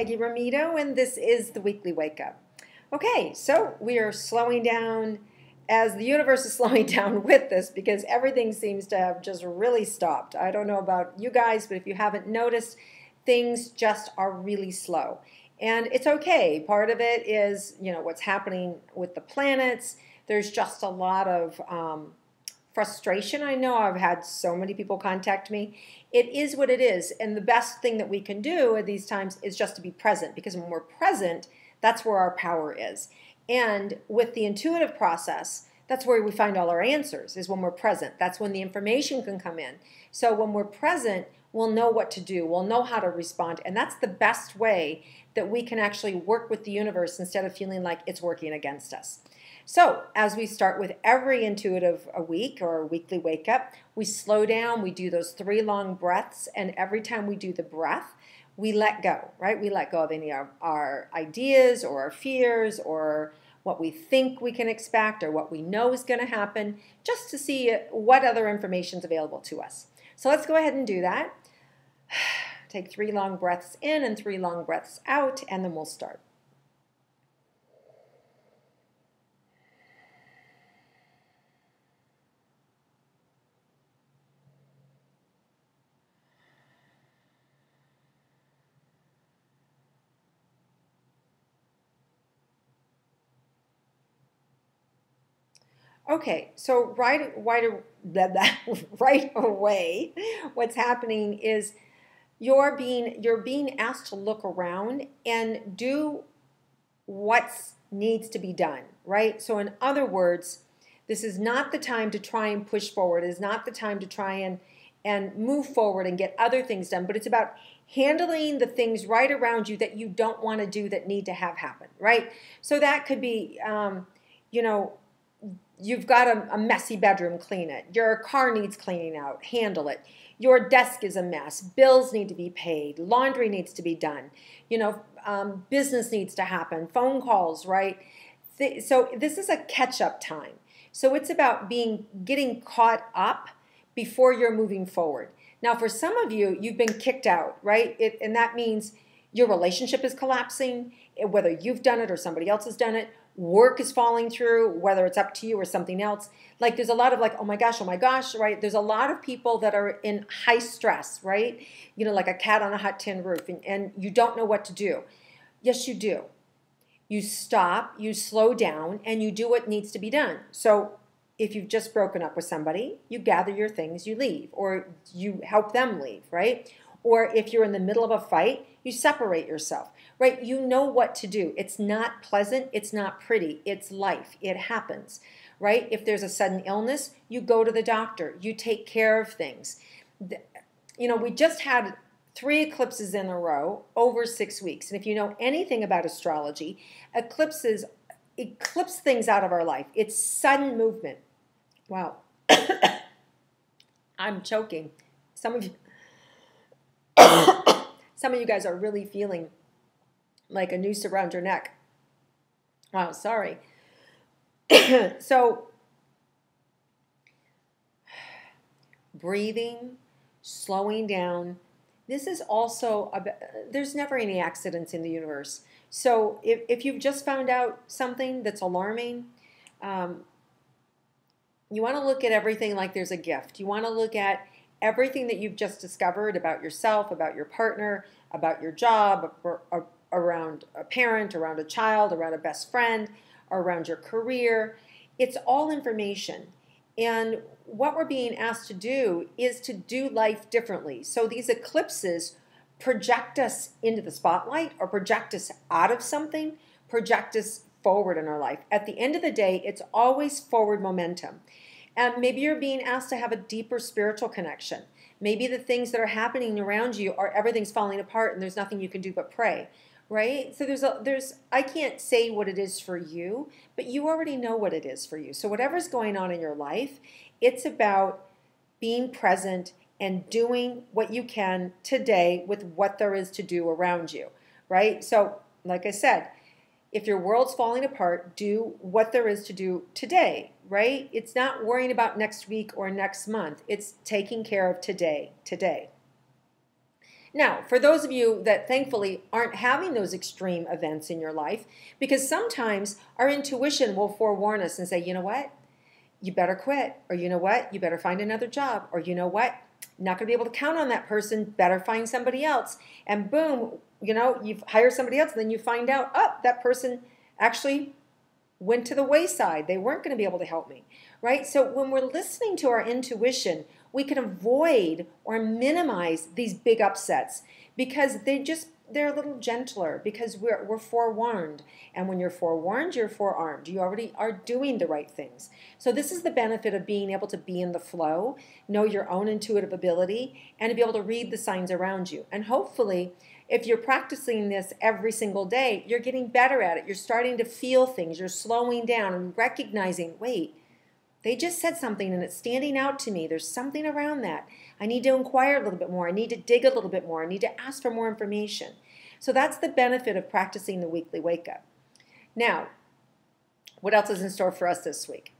Peggy Rometo, and this is the Weekly Wake Up. Okay, so we are slowing down as the universe is slowing down with this because everything seems to have just really stopped. I don't know about you guys, but if you haven't noticed, things just are really slow. And it's okay. Part of it is, what's happening with the planets. There's just a lot of frustration. I know I've had so many people contact me. It is what it is. And the best thing that we can do at these times is just to be present, because when we're present, that's where our power is. And with the intuitive process, that's where we find all our answers, is when we're present. That's when the information can come in. So when we're present, we'll know what to do. We'll know how to respond. And that's the best way that we can actually work with the universe instead of feeling like it's working against us. So as we start with every intuitive week or weekly wake up, we slow down, we do those 3 long breaths, and every time we do the breath, we let go, right? We let go of any of our ideas or our fears or what we think we can expect or what we know is going to happen, just to see what other information is available to us. So let's go ahead and do that. Take 3 long breaths in and 3 long breaths out, and then we'll start. Okay, so right away, what's happening is you're being asked to look around and do what needs to be done, right? So in other words, this is not the time to try and push forward. It is not the time to try and move forward and get other things done, but it's about handling the things right around you that you don't want to do that need to have happen, right? So that could be, you've got a messy bedroom, clean it. Your car needs cleaning out, handle it. Your desk is a mess. Bills need to be paid. Laundry needs to be done. Business needs to happen. Phone calls, right? So this is a catch-up time. So it's about getting caught up before you're moving forward. Now, for some of you, you've been kicked out, right? And that means your relationship is collapsing, whether you've done it or somebody else has done it. Work is falling through, whether it's up to you or something else. Like there's a lot of like, oh my gosh, right? There's a lot of people that are in high stress, right? Like a cat on a hot tin roof, and you don't know what to do. Yes, you do. You stop, you slow down, and you do what needs to be done. So if you've just broken up with somebody, you gather your things, you leave, or you help them leave, right? Or if you're in the middle of a fight, you separate yourself, right? You know what to do. It's not pleasant. It's not pretty. It's life. It happens, right? If there's a sudden illness, you go to the doctor. You take care of things. We just had 3 eclipses in a row over 6 weeks. And if you know anything about astrology, eclipses eclipse things out of our life. It's sudden movement. Wow. I'm choking. Some of you guys are really feeling like a noose around your neck. Wow, sorry. So, breathing, slowing down. This is also, there's never any accidents in the universe. So if you've just found out something that's alarming, you want to look at everything like there's a gift. You want to look at everything that you've just discovered about yourself, about your partner, about your job, around a parent, around a child, around a best friend, or around your career. It's all information. And what we're being asked to do is to do life differently. So these eclipses project us into the spotlight or project us out of something, project us forward in our life. At the end of the day, it's always forward momentum. And maybe you're being asked to have a deeper spiritual connection. Maybe the things that are happening around you are everything's falling apart and there's nothing you can do but pray, right? So I can't say what it is for you, but you already know what it is for you. So whatever's going on in your life, it's about being present and doing what you can today with what there is to do around you, right? So like I said, if your world's falling apart, do what there is to do today, right? It's not worrying about next week or next month. It's taking care of today. Now, for those of you that thankfully aren't having those extreme events in your life, because sometimes our intuition will forewarn us and say, you know what, you better quit, or you know what, you better find another job, or you know what, not going to be able to count on that person, better find somebody else. And boom, you've hired somebody else, and then you find out, oh, that person actually went to the wayside. They weren't going to be able to help me, right? So when we're listening to our intuition, we can avoid or minimize these big upsets because they're a little gentler because we're forewarned. And when you're forewarned, you're forearmed. You already are doing the right things. So this is the benefit of being able to be in the flow, know your own intuitive ability, and to be able to read the signs around you. And hopefully, if you're practicing this every single day, you're getting better at it. You're starting to feel things. You're slowing down and recognizing, wait, they just said something and it's standing out to me. There's something around that. I need to inquire a little bit more. I need to dig a little bit more. I need to ask for more information. So that's the benefit of practicing the weekly wake up. Now, what else is in store for us this week?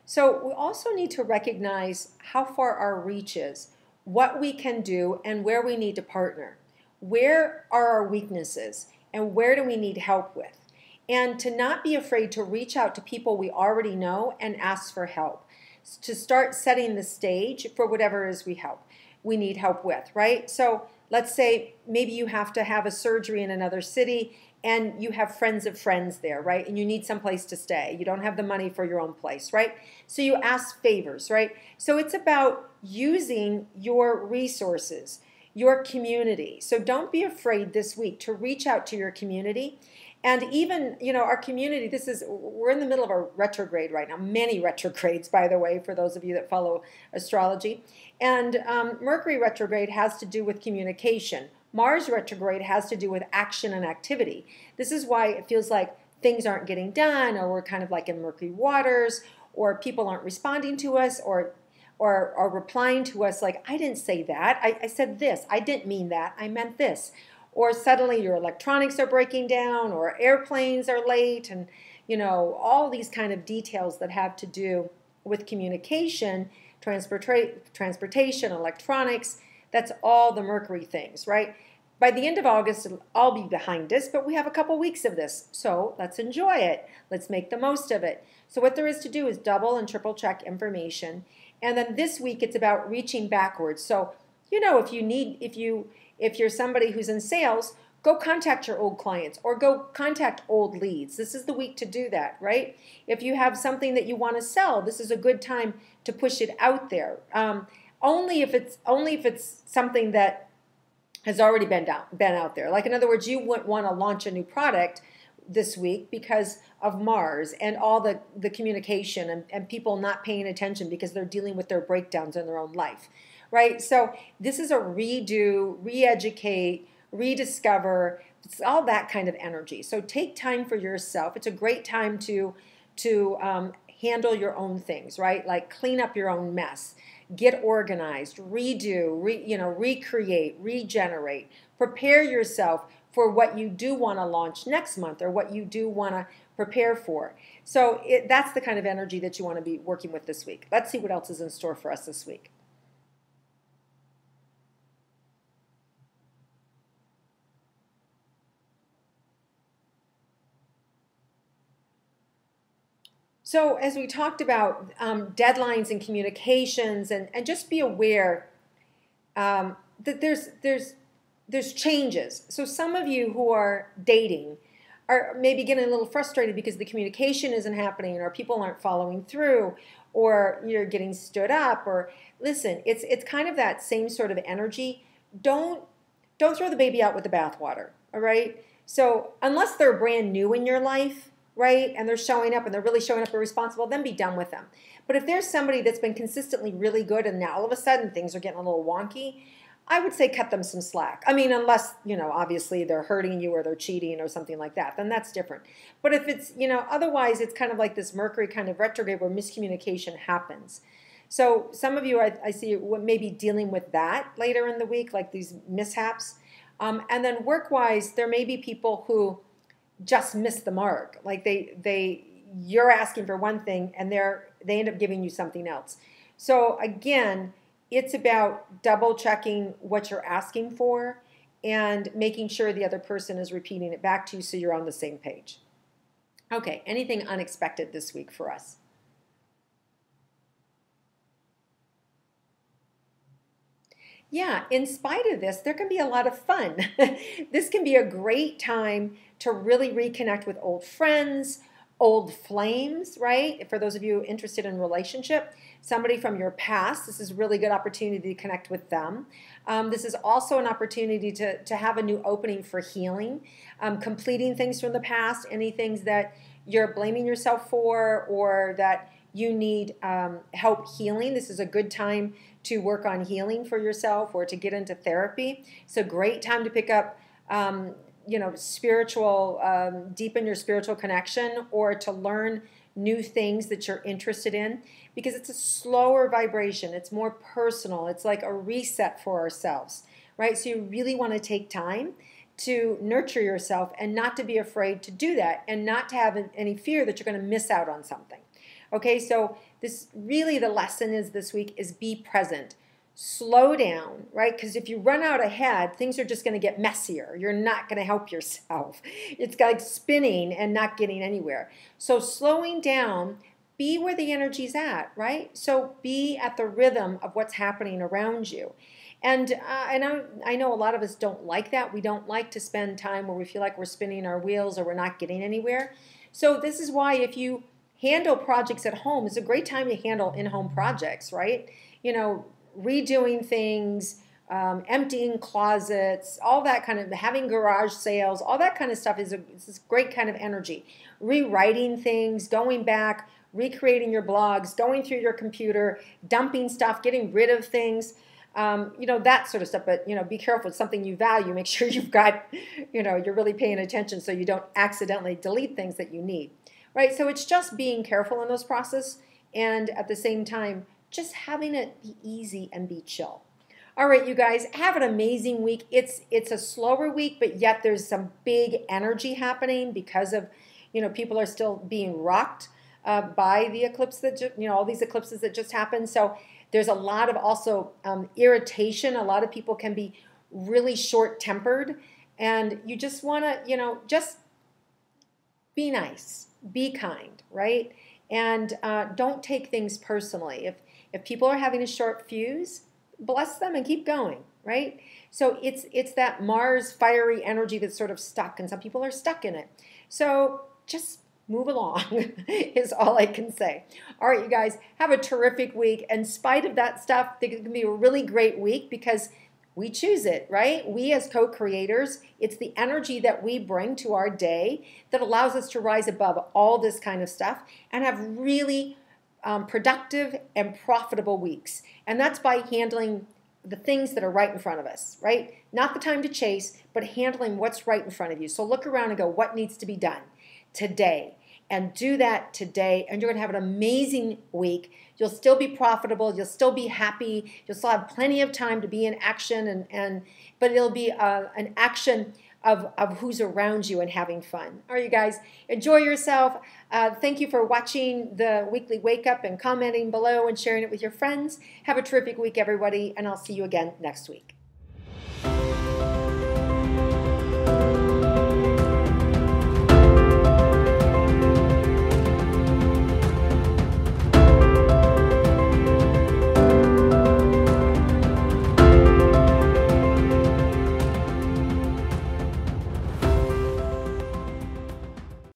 So we also need to recognize how far our reach is, what we can do, and where we need to partner. Where are our weaknesses, and where do we need help with? And to not be afraid to reach out to people we already know and ask for help. To start setting the stage for whatever it is we need help with, right? So let's say maybe you have to have a surgery in another city and you have friends of friends there, right? And you need someplace to stay. You don't have the money for your own place, right? So you ask favors, right? So it's about using your resources, your community. So don't be afraid this week to reach out to your community. And even, our community, we're in the middle of a retrograde right now, many retrogrades, by the way, for those of you that follow astrology. And Mercury retrograde has to do with communication. Mars retrograde has to do with action and activity. This is why it feels like things aren't getting done, or we're kind of like in murky waters, or people aren't responding to us, or replying to us like, I didn't say that. I said this. I didn't mean that. I meant this. Or suddenly your electronics are breaking down, or airplanes are late, and all these kind of details that have to do with communication, transportation, electronics. That's all the Mercury things, right? By the end of August, it'll all be behind us, but we have a couple weeks of this, so let's enjoy it. Let's make the most of it. So what there is to do is double and triple check information, and then this week it's about reaching backwards. So if you're somebody who's in sales, go contact your old clients or go contact old leads. This is the week to do that, right? If you have something that you want to sell, this is a good time to push it out there. Only if it's something that has already been out there. Like, in other words, you wouldn't want to launch a new product this week because of Mars and all the communication and people not paying attention because they're dealing with their breakdowns in their own life, right? So this is a redo, re-educate, rediscover. It's all that kind of energy. So take time for yourself. It's a great time to handle your own things, right? Like clean up your own mess, get organized, redo, recreate, regenerate. Prepare yourself for what you do want to launch next month or what you do want to prepare for. So that's the kind of energy that you want to be working with this week. Let's see what else is in store for us this week. So as we talked about deadlines and communications, and just be aware that there's changes. So some of you who are dating are maybe getting a little frustrated because the communication isn't happening, or people aren't following through, or you're getting stood up. Or listen, it's kind of that same sort of energy. Don't throw the baby out with the bathwater. All right. So unless they're brand new in your life, right, and they're showing up and they're really showing up and responsible, then be done with them. But if there's somebody that's been consistently really good and now all of a sudden things are getting a little wonky, I would say cut them some slack. I mean, unless, obviously they're hurting you or they're cheating or something like that, then that's different. But if it's, otherwise it's kind of like this Mercury kind of retrograde where miscommunication happens. So some of you, I see maybe dealing with that later in the week, like these mishaps. And then work-wise, there may be people who just miss the mark. Like you're asking for one thing and they end up giving you something else. So again, it's about double checking what you're asking for and making sure the other person is repeating it back to you so you're on the same page. Okay, anything unexpected this week for us? Yeah, in spite of this, there can be a lot of fun. This can be a great time to really reconnect with old friends, old flames, right? For those of you interested in relationship, somebody from your past, this is a really good opportunity to connect with them. This is also an opportunity to have a new opening for healing, completing things from the past, any things that you're blaming yourself for or that you need help healing. This is a good time to work on healing for yourself or to get into therapy. It's a great time to pick up, spiritual, deepen your spiritual connection or to learn new things that you're interested in because it's a slower vibration. It's more personal. It's like a reset for ourselves, right? So you really want to take time to nurture yourself and not to be afraid to do that and not to have any fear that you're going to miss out on something. Okay, so this really the lesson is this week is be present. Slow down, right? Because if you run out ahead, things are just going to get messier. You're not going to help yourself. It's like spinning and not getting anywhere. So slowing down, be where the energy's at, right? So be at the rhythm of what's happening around you. And I know a lot of us don't like that. We don't like to spend time where we feel like we're spinning our wheels or we're not getting anywhere. So this is why if you handle projects at home, it's a great time to handle in-home projects, right? Redoing things, emptying closets, all that kind of, having garage sales, all that kind of stuff is this great kind of energy. Rewriting things, going back, recreating your blogs, going through your computer, dumping stuff, getting rid of things, that sort of stuff. But, be careful. It's something you value. Make sure you've got, you're really paying attention so you don't accidentally delete things that you need. Right, so it's just being careful in those processes and at the same time, just having it be easy and be chill. All right, you guys, have an amazing week. It's a slower week, but yet there's some big energy happening because of, people are still being rocked by the eclipse that, all these eclipses that just happened. So there's a lot of also irritation. A lot of people can be really short-tempered and you just want to, just be nice. Be kind, right? And don't take things personally. If people are having a short fuse, bless them and keep going, right? So it's that Mars fiery energy that's sort of stuck, and some people are stuck in it. So just move along is all I can say. All right, you guys, have a terrific week. In spite of that stuff, I think it can be a really great week because we choose it, right? We as co-creators, it's the energy that we bring to our day that allows us to rise above all this kind of stuff and have really productive and profitable weeks. And that's by handling the things that are right in front of us, right? Not the time to chase, but handling what's right in front of you. So look around and go, what needs to be done today? And do that today, and you're going to have an amazing week. You'll still be profitable. You'll still be happy. You'll still have plenty of time to be in action, but it'll be an action of who's around you and having fun. All right, you guys, enjoy yourself. Thank you for watching the weekly wake up and commenting below and sharing it with your friends. Have a terrific week, everybody, and I'll see you again next week.